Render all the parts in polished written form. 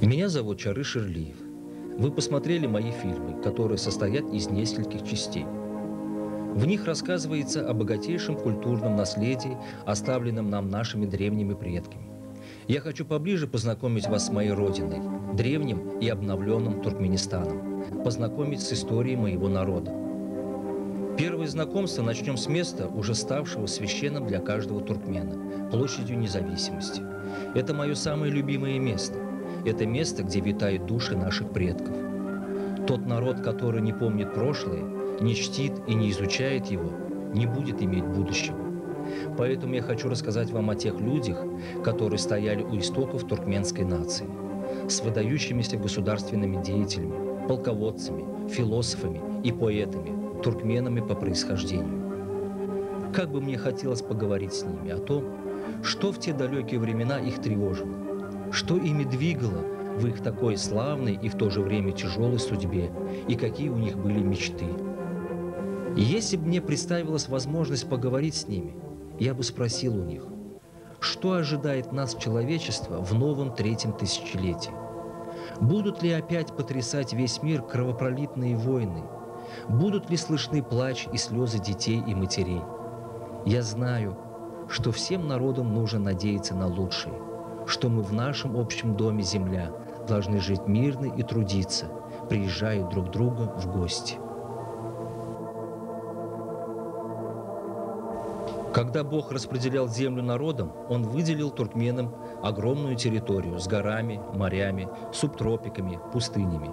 Меня зовут Чары Ширлиев. Вы посмотрели мои фильмы, которые состоят из нескольких частей. В них рассказывается о богатейшем культурном наследии, оставленном нам нашими древними предками. Я хочу поближе познакомить вас с моей родиной, древним и обновленным Туркменистаном, познакомить с историей моего народа. Первое знакомство начнем с места, уже ставшего священным для каждого туркмена – площадью Независимости. Это мое самое любимое место. Это место, где витают души наших предков. Тот народ, который не помнит прошлое, не чтит и не изучает его, не будет иметь будущего. Поэтому я хочу рассказать вам о тех людях, которые стояли у истоков туркменской нации, с выдающимися государственными деятелями, полководцами, философами и поэтами, туркменами по происхождению. Как бы мне хотелось поговорить с ними о том, что в те далекие времена их тревожило, что ими двигало в их такой славной и в то же время тяжелой судьбе, и какие у них были мечты. И если бы мне представилась возможность поговорить с ними, я бы спросил у них, что ожидает нас, человечество, в новом третьем тысячелетии? Будут ли опять потрясать весь мир кровопролитные войны? Будут ли слышны плач и слезы детей и матерей? Я знаю, что всем народам нужно надеяться на лучшее, что мы в нашем общем доме земля должны жить мирно и трудиться, приезжая друг к другу в гости. Когда Бог распределял землю народам, Он выделил туркменам огромную территорию с горами, морями, субтропиками, пустынями.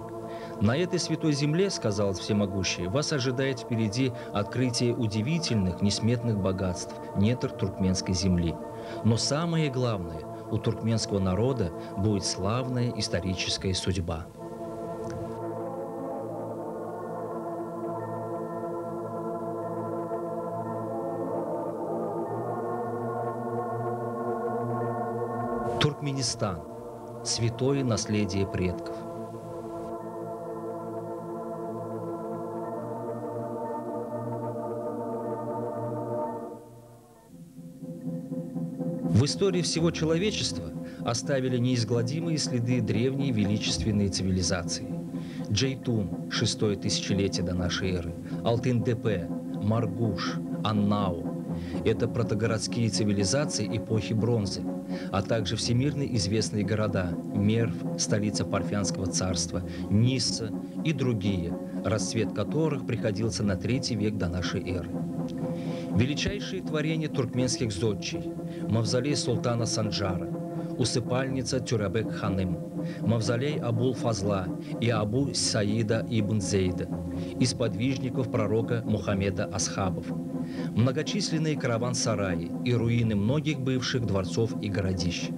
На этой святой земле, сказал Всемогущий, вас ожидает впереди открытие удивительных, несметных богатств, недр туркменской земли. Но самое главное, у туркменского народа будет славная историческая судьба. Туркменистан – святое наследие предков. В истории всего человечества оставили неизгладимые следы древней величественной цивилизации. Джейтун – 6-е тысячелетие до нашей эры, Алтын-Депе, Маргуш, Аннау – это протогородские цивилизации эпохи бронзы, а также всемирно известные города Мерв, столица Парфянского царства, Нисса и другие, расцвет которых приходился на 3 век до нашей эры. Величайшие творения туркменских зодчий – мавзолей султана Санджара, усыпальница Тюрабек-ханым, мавзолей Абул-Фазла и Абу Саида ибн Зейда, из подвижников пророка Мухаммеда Асхабов, многочисленные караван-сараи и руины многих бывших дворцов и городищ.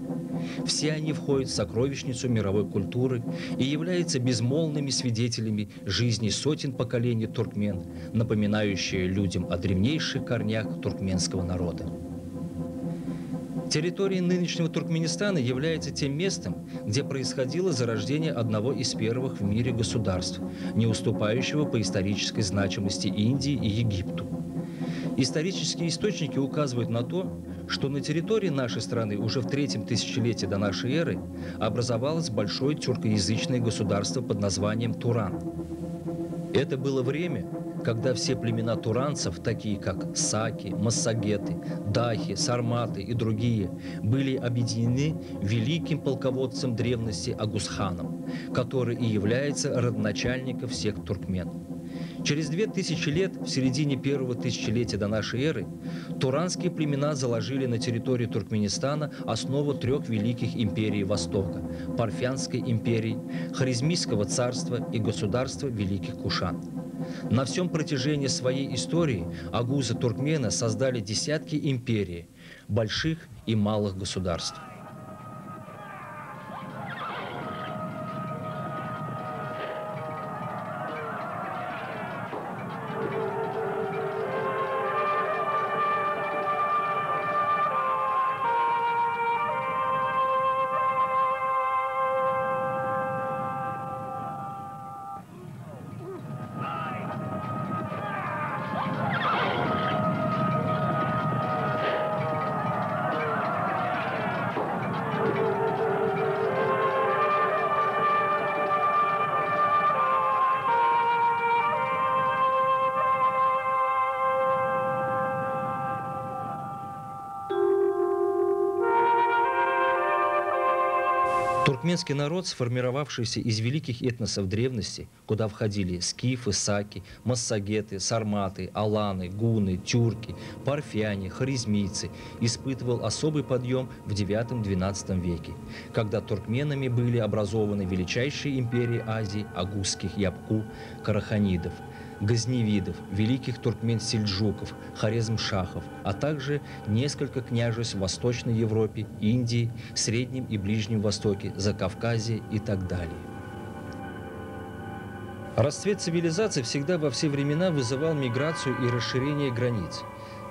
Все они входят в сокровищницу мировой культуры и являются безмолвными свидетелями жизни сотен поколений туркмен, напоминающие людям о древнейших корнях туркменского народа. Территория нынешнего Туркменистана является тем местом, где происходило зарождение одного из первых в мире государств, не уступающего по исторической значимости Индии и Египту. Исторические источники указывают на то, что на территории нашей страны уже в 3-м тысячелетии до нашей эры образовалось большое тюркоязычное государство под названием Туран. Это было время, когда все племена туранцев, такие как саки, массагеты, дахи, сарматы и другие, были объединены великим полководцем древности Агусханом, который и является родоначальником всех туркмен. Через 2000 лет, в середине 1-го тысячелетия до нашей эры, туранские племена заложили на территории Туркменистана основу 3 великих империй Востока – Парфянской империи, Хорезмийского царства и государства Великих Кушан. На всем протяжении своей истории агузы-туркмены создали десятки империй, больших и малых государств. Туркменский народ, сформировавшийся из великих этносов древности, куда входили скифы, саки, массагеты, сарматы, аланы, гуны, тюрки, парфяне, хорезмийцы, испытывал особый подъем в IX-XII веке, когда туркменами были образованы величайшие империи Азии агузских ябку, караханидов, газневидов, великих туркмен-сельджуков, хорезмшахов, а также несколько княжеств в Восточной Европе, Индии, Среднем и Ближнем Востоке, Закавказье и так далее. Расцвет цивилизации всегда во все времена вызывал миграцию и расширение границ.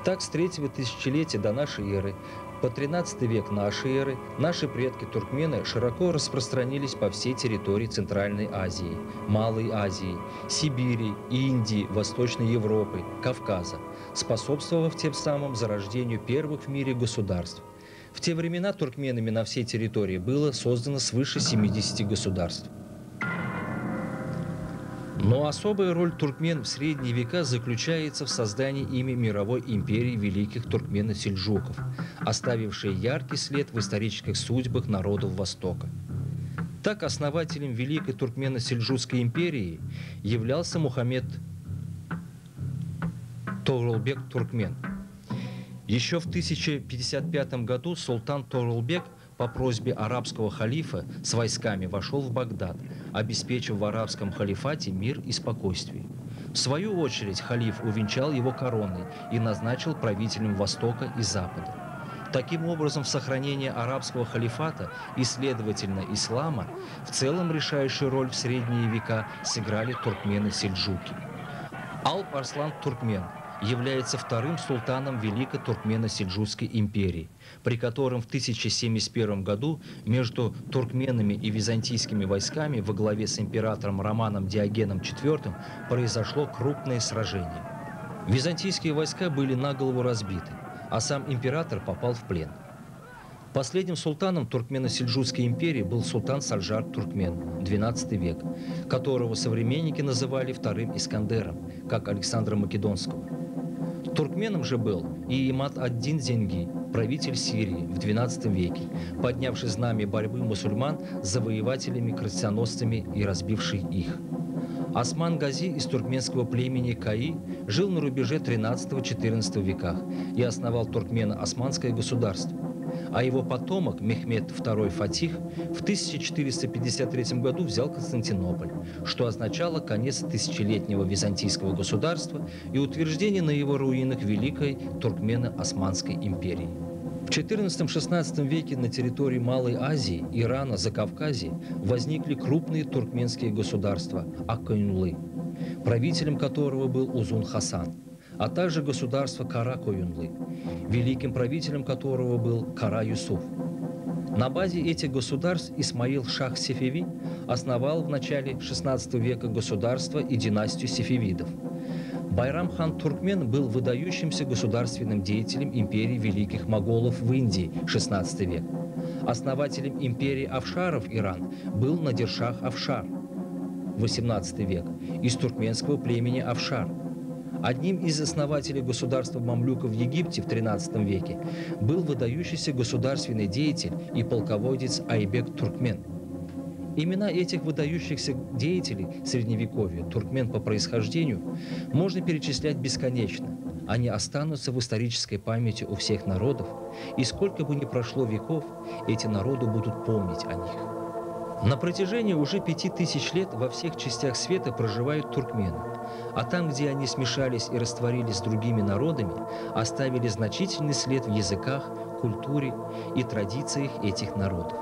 Так, с 3-го тысячелетия до нашей эры по 13 век нашей эры наши предки-туркмены широко распространились по всей территории Центральной Азии, Малой Азии, Сибири, Индии, Восточной Европы, Кавказа, способствовав тем самым зарождению первых в мире государств. В те времена туркменами на всей территории было создано свыше 70 государств. Но особая роль туркмен в средние века заключается в создании ими мировой империи великих туркмено-сельджуков, оставившей яркий след в исторических судьбах народов Востока. Так, основателем Великой Туркмено-Сельджукской империи являлся Мухаммед Тогрулбек Туркмен. Еще в 1055 году султан Тогрулбек по просьбе арабского халифа с войсками вошел в Багдад, обеспечив в арабском халифате мир и спокойствие. В свою очередь халиф увенчал его короной и назначил правителем Востока и Запада. Таким образом, в сохранении арабского халифата и, следовательно, ислама в целом решающую роль в средние века сыграли туркмены-сельджуки. Алп Арслан Туркмен является вторым султаном Великой Туркмено-Сельджукской империи, при котором в 1071 году между туркменами и византийскими войсками во главе с императором Романом Диогеном IV произошло крупное сражение. Византийские войска были наголову разбиты, а сам император попал в плен. Последним султаном Туркмено-Сельджукской империи был султан Сальджар Туркмен, XII век, которого современники называли вторым Искандером, как Александра Македонского. Туркменом же был и Имад ад-Дин Зенги, правитель Сирии в XII веке, поднявший знамя борьбы мусульман с завоевателями-крестоносцами и разбивший их. Осман Гази из туркменского племени Каи жил на рубеже XIII-XIV веках и основал туркмено-османское государство. А его потомок Мехмед II Фатих в 1453 году взял Константинополь, что означало конец тысячелетнего византийского государства и утверждение на его руинах Великой Туркмено-Османской империи. В XIV-XVI веке на территории Малой Азии, Ирана, Закавказья возникли крупные туркменские государства Ак-Коюнлы, правителем которого был Узун Хасан, а также государство Кара-Коюнлы, великим правителем которого был Кара-Юсуф. На базе этих государств Исмаил Шах Сефеви основал в начале XVI века государство и династию сефевидов. Байрам-хан Туркмен был выдающимся государственным деятелем империи великих моголов в Индии, XVI век. Основателем империи Афшаров Иран был Надир-шах Афшар, XVIII век, из туркменского племени Афшар. Одним из основателей государства мамлюков в Египте в XIII веке был выдающийся государственный деятель и полководец Айбек Туркмен. Имена этих выдающихся деятелей Средневековья, туркмен по происхождению, можно перечислять бесконечно. Они останутся в исторической памяти у всех народов, и сколько бы ни прошло веков, эти народы будут помнить о них. На протяжении уже 5000 лет во всех частях света проживают туркмены, а там, где они смешались и растворились с другими народами, оставили значительный след в языках, культуре и традициях этих народов.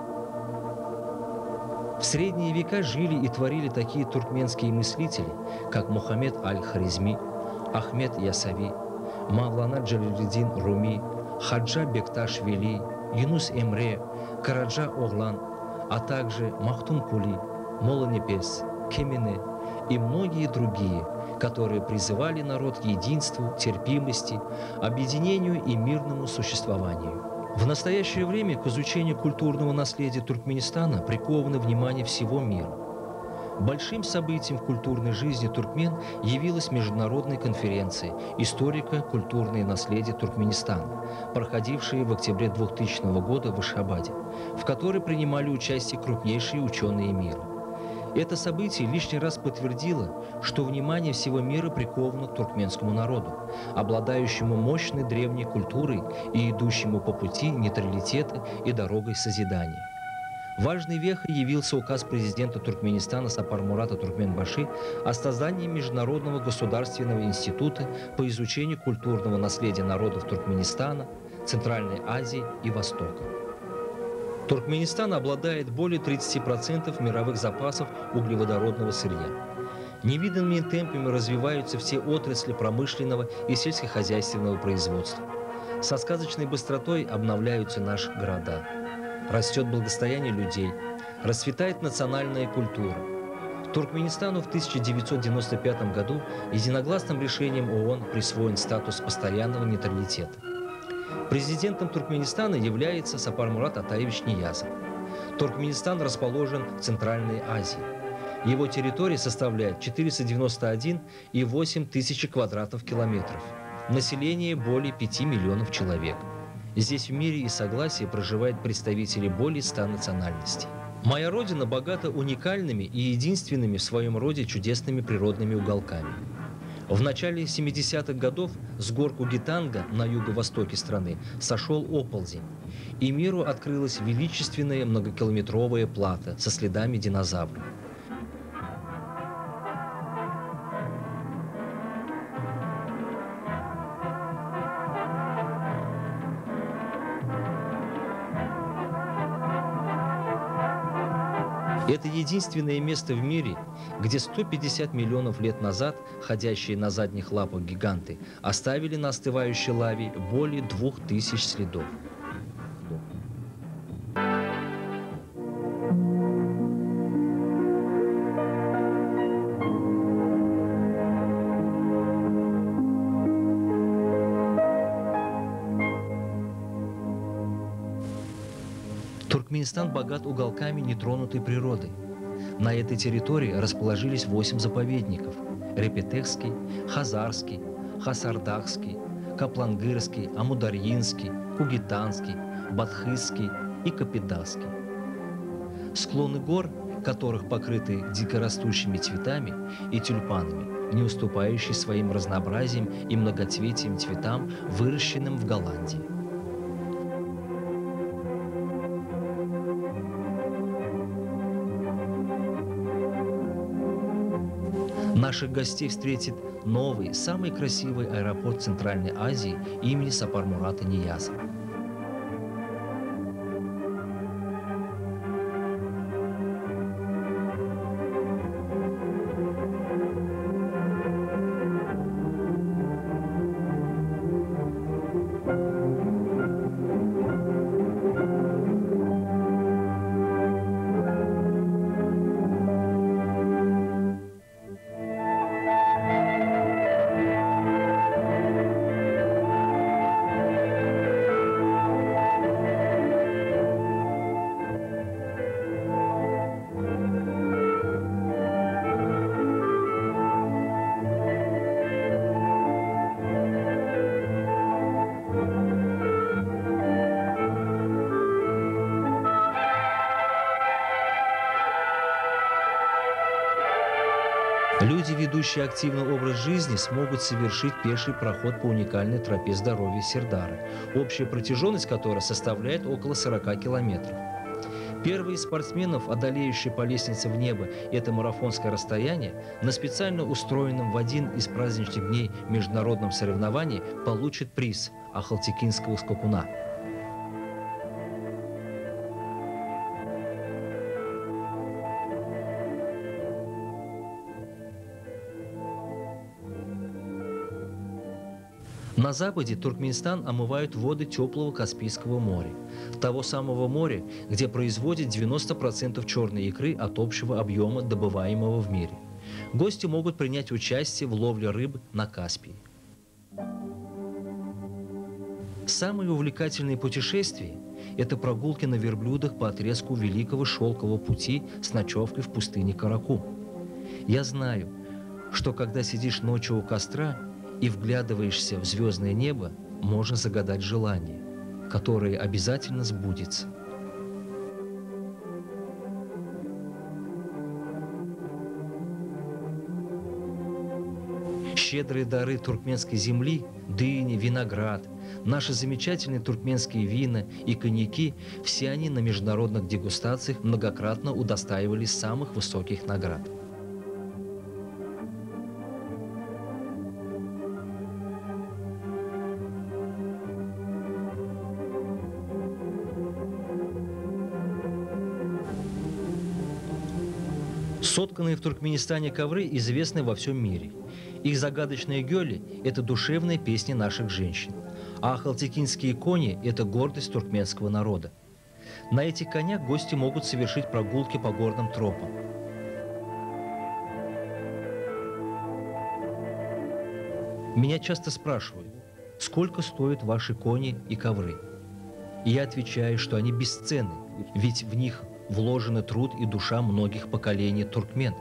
В средние века жили и творили такие туркменские мыслители, как Мухаммед аль-Хорезми, Ахмед Ясави, Мавлана Джалалиддин Руми, Хаджа Бекташ-Вели, Юнус Эмре, Караджа Оглан, а также Махтум Кули, Мола Непес, Кемине и многие другие, которые призывали народ к единству, терпимости, объединению и мирному существованию. В настоящее время к изучению культурного наследия Туркменистана приковано внимание всего мира. Большим событием в культурной жизни туркмен явилась международная конференция «Историко-культурное наследие Туркменистана», проходившая в октябре 2000 года в Ашхабаде, в которой принимали участие крупнейшие ученые мира. Это событие лишний раз подтвердило, что внимание всего мира приковано к туркменскому народу, обладающему мощной древней культурой и идущему по пути нейтралитета и дорогой созидания. Важной вехой явился указ президента Туркменистана Сапармурата Туркменбаши о создании Международного государственного института по изучению культурного наследия народов Туркменистана, Центральной Азии и Востока. Туркменистан обладает более 30% мировых запасов углеводородного сырья. Невиданными темпами развиваются все отрасли промышленного и сельскохозяйственного производства. Со сказочной быстротой обновляются наши города. Растет благосостояние людей, расцветает национальная культура. Туркменистану в 1995 году единогласным решением ООН присвоен статус постоянного нейтралитета. Президентом Туркменистана является Сапармурат Атаевич Ниязов. Туркменистан расположен в Центральной Азии. Его территория составляет 491,8 тысячи квадратных километров. Население более 5 миллионов человек. Здесь в мире и согласии проживают представители более 100 национальностей. Моя родина богата уникальными и единственными в своем роде чудесными природными уголками. В начале 70-х годов с гор Кугитанга на юго-востоке страны сошел оползень, и миру открылась величественная многокилометровая плата со следами динозавров. Это единственное место в мире, где 150 миллионов лет назад ходящие на задних лапах гиганты оставили на остывающей лаве более 2000 следов. Туркменистан богат уголками нетронутой природы. На этой территории расположились 8 заповедников – Репетехский, Хазарский, Хасардахский, Каплангырский, Амударьинский, Кугитанский, Бадхысский и Капидасский. Склоны гор, которых покрыты дикорастущими цветами и тюльпанами, не уступающие своим разнообразием и многоцветием цветам, выращенным в Голландии. Наших гостей встретит новый, самый красивый аэропорт Центральной Азии имени Сапармурата Ниязова. Люди, ведущие активный образ жизни, смогут совершить пеший проход по уникальной тропе здоровья Сердара, общая протяженность которой составляет около 40 километров. Первые из спортсменов, одолеющие по лестнице в небо это марафонское расстояние, на специально устроенном в один из праздничных дней международном соревновании получат приз ахалтекинского скакуна. На западе Туркменистан омывают воды теплого Каспийского моря, того самого моря, где производят 90% черной икры от общего объема добываемого в мире. Гости могут принять участие в ловле рыбы на Каспии. Самые увлекательные путешествия – это прогулки на верблюдах по отрезку Великого Шелкового пути с ночевкой в пустыне Караку. Я знаю, что когда сидишь ночью у костра и вглядываешься в звездное небо, можно загадать желание, которое обязательно сбудется. Щедрые дары туркменской земли, дыни, виноград, наши замечательные туркменские вина и коньяки, все они на международных дегустациях многократно удостаивались самых высоких наград. Сотканные в Туркменистане ковры известны во всем мире. Их загадочные гёли – это душевные песни наших женщин. А ахалтекинские кони – это гордость туркменского народа. На этих конях гости могут совершить прогулки по горным тропам. Меня часто спрашивают, сколько стоят ваши кони и ковры? И я отвечаю, что они бесценны, ведь в них вложены труд и душа многих поколений туркмен.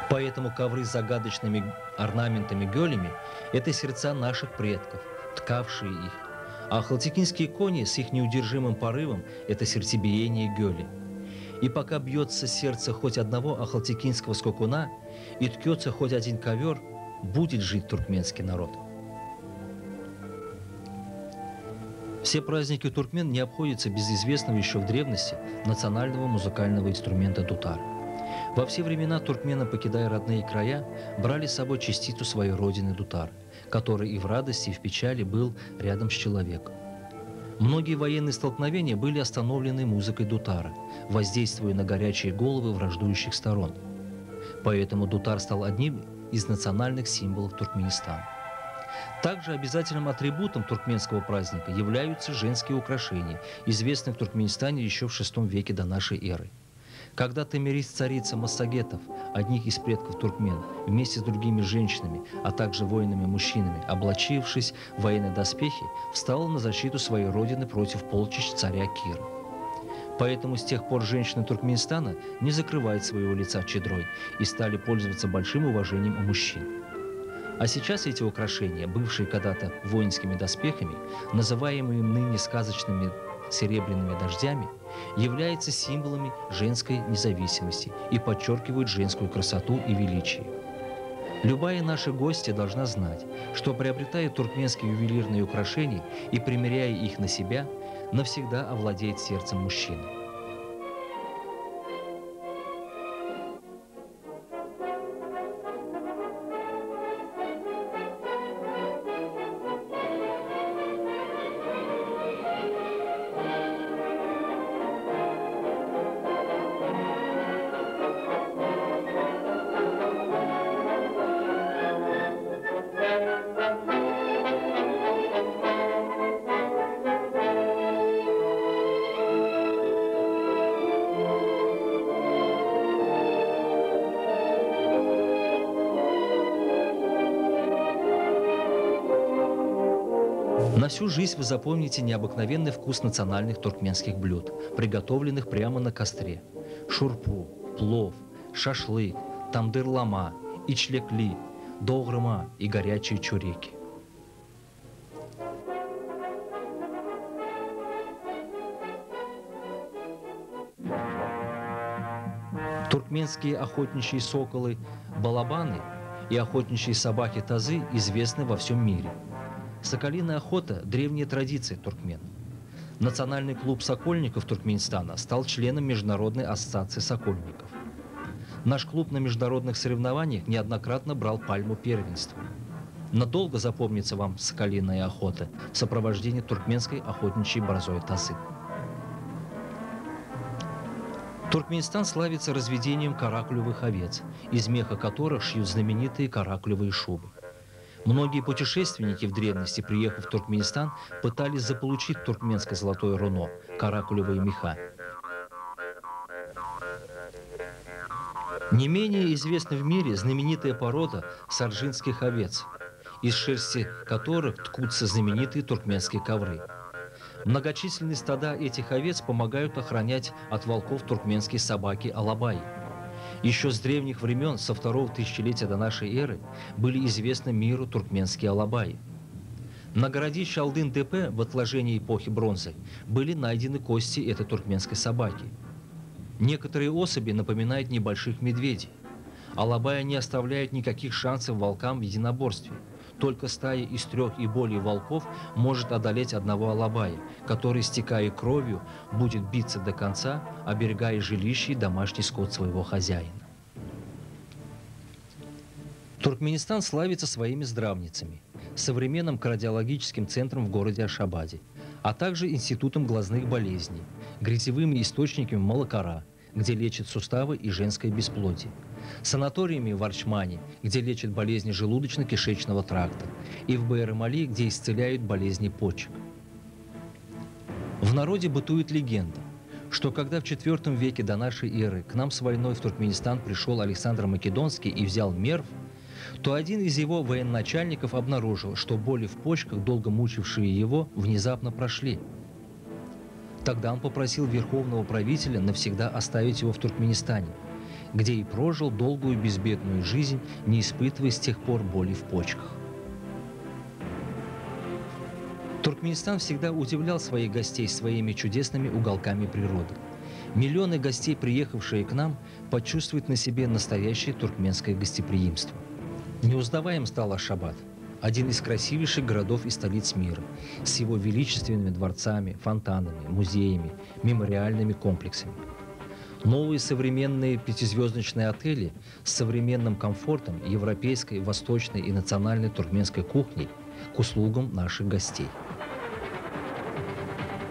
Поэтому ковры с загадочными орнаментами-гёлями – это сердца наших предков, ткавшие их. А ахалтекинские кони с их неудержимым порывом – это сердцебиение гёли. И пока бьется сердце хоть одного ахалтекинского скакуна и ткется хоть один ковер, будет жить туркменский народ. Все праздники туркмен не обходятся без известного еще в древности национального музыкального инструмента дутар. Во все времена туркмены, покидая родные края, брали с собой частицу своей родины дутар, который и в радости, и в печали был рядом с человеком. Многие военные столкновения были остановлены музыкой дутара, воздействуя на горячие головы враждующих сторон. Поэтому дутар стал одним из национальных символов Туркменистана. Также обязательным атрибутом туркменского праздника являются женские украшения, известные в Туркменистане еще в VI веке до нашей эры. Когда Томирис-царица Массагетов, одних из предков туркмен, вместе с другими женщинами, а также воинами-мужчинами, облачившись в военные доспехи, встала на защиту своей родины против полчищ царя Кира. Поэтому с тех пор женщины Туркменистана не закрывают своего лица чадрой и стали пользоваться большим уважением у мужчин. А сейчас эти украшения, бывшие когда-то воинскими доспехами, называемые ныне сказочными серебряными дождями, являются символами женской независимости и подчеркивают женскую красоту и величие. Любая наша гостья должна знать, что, приобретая туркменские ювелирные украшения и примеряя их на себя, навсегда овладеет сердцем мужчины. На всю жизнь вы запомните необыкновенный вкус национальных туркменских блюд, приготовленных прямо на костре. Шурпу, плов, шашлык, тамдыр-лама, ичлекли, догрыма и горячие чуреки. Туркменские охотничьи соколы балабаны и охотничьи собаки тазы известны во всем мире. Соколиная охота – древняя традиция туркмен. Национальный клуб сокольников Туркменистана стал членом Международной ассоциации сокольников. Наш клуб на международных соревнованиях неоднократно брал пальму первенства. Надолго запомнится вам соколиная охота в сопровождении туркменской охотничьей борзой тазы. Туркменистан славится разведением каракулевых овец, из меха которых шьют знаменитые каракулевые шубы. Многие путешественники в древности, приехав в Туркменистан, пытались заполучить туркменское золотое руно – каракулевые меха. Не менее известна в мире знаменитая порода сарджинских овец, из шерсти которых ткутся знаменитые туркменские ковры. Многочисленные стада этих овец помогают охранять от волков туркменские собаки алабаи. Еще с древних времен, со второго тысячелетия до нашей эры, были известны миру туркменские алабаи. На городище Алдын-Депе в отложении эпохи бронзы были найдены кости этой туркменской собаки. Некоторые особи напоминают небольших медведей. Алабаи не оставляют никаких шансов волкам в единоборстве. Только стая из 3 и более волков может одолеть одного алабая, который, истекая кровью, будет биться до конца, оберегая жилище и домашний скот своего хозяина. Туркменистан славится своими здравницами, современным кардиологическим центром в городе Ашхабаде, а также институтом глазных болезней, грязевыми источниками Малакара, где лечат суставы и женское бесплодие, санаториями в Арчмане, где лечат болезни желудочно-кишечного тракта, и в Баэр-Эмали, где исцеляют болезни почек. В народе бытует легенда, что когда в IV веке до нашей эры к нам с войной в Туркменистан пришел Александр Македонский и взял Мерв, то один из его военачальников обнаружил, что боли в почках, долго мучившие его, внезапно прошли. Тогда он попросил верховного правителя навсегда оставить его в Туркменистане, где и прожил долгую безбедную жизнь, не испытывая с тех пор боли в почках. Туркменистан всегда удивлял своих гостей своими чудесными уголками природы. Миллионы гостей, приехавшие к нам, почувствуют на себе настоящее туркменское гостеприимство. Неузнаваем стал Ашхабад, один из красивейших городов и столиц мира, с его величественными дворцами, фонтанами, музеями, мемориальными комплексами. Новые современные пятизвездочные отели с современным комфортом европейской, восточной и национальной туркменской кухней к услугам наших гостей.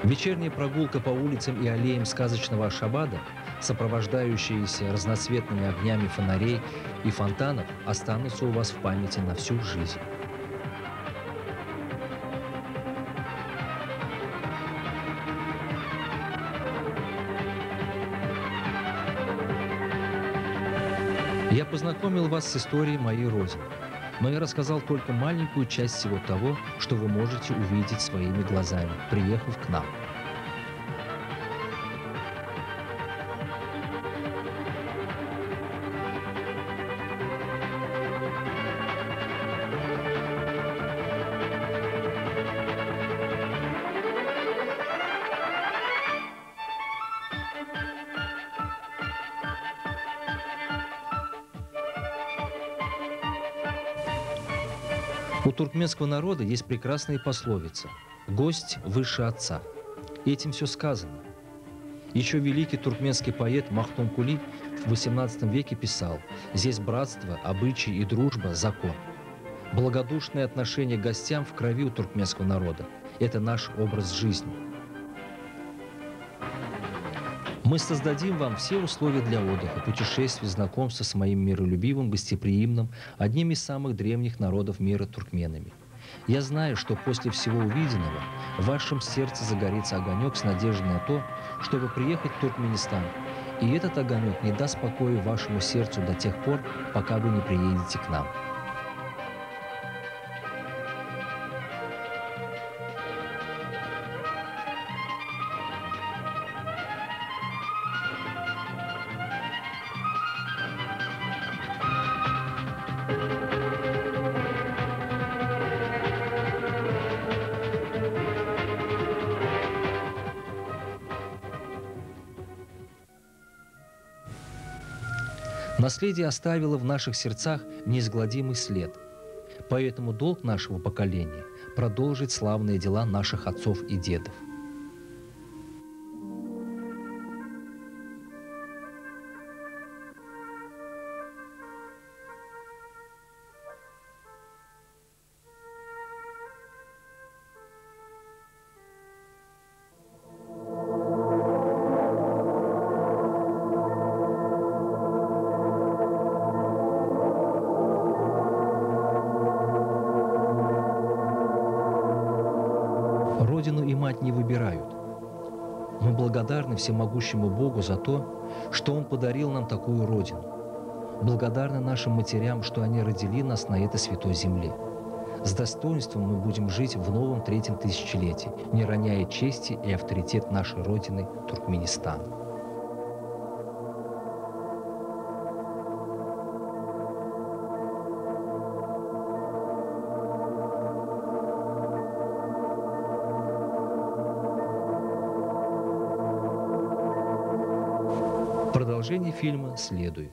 Вечерняя прогулка по улицам и аллеям сказочного Ашхабада, сопровождающиеся разноцветными огнями фонарей и фонтанов, останутся у вас в памяти на всю жизнь. Я познакомил вас с историей моей родины, но я рассказал только маленькую часть всего того, что вы можете увидеть своими глазами, приехав к нам. У туркменского народа есть прекрасная пословица «Гость выше отца». Этим все сказано. Еще великий туркменский поэт Махтум Кули в XVIII веке писал: «Здесь братство, обычаи и дружба – закон». Благодушное отношение к гостям в крови у туркменского народа – это наш образ жизни. Мы создадим вам все условия для отдыха, путешествий, знакомства с моим миролюбивым, гостеприимным, одним из самых древних народов мира туркменами. Я знаю, что после всего увиденного в вашем сердце загорится огонек с надеждой на то, чтобы приехать в Туркменистан, и этот огонек не даст покоя вашему сердцу до тех пор, пока вы не приедете к нам. Наследие оставило в наших сердцах неизгладимый след. Поэтому долг нашего поколения – продолжить славные дела наших отцов и дедов. Родину и мать не выбирают. Мы благодарны всемогущему Богу за то, что Он подарил нам такую Родину. Благодарны нашим матерям, что они родили нас на этой святой земле. С достоинством мы будем жить в новом третьем тысячелетии, не роняя чести и авторитет нашей Родины Туркменистан. Продолжение фильма следует.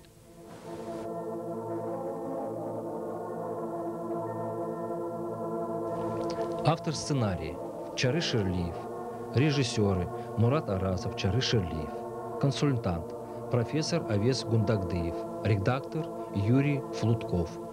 Автор сценария Чары Ширлиев. Режиссеры Мурат Арасов, Чары Ширлиев. Консультант профессор Авес Гундагдыев. Редактор Юрий Флутков.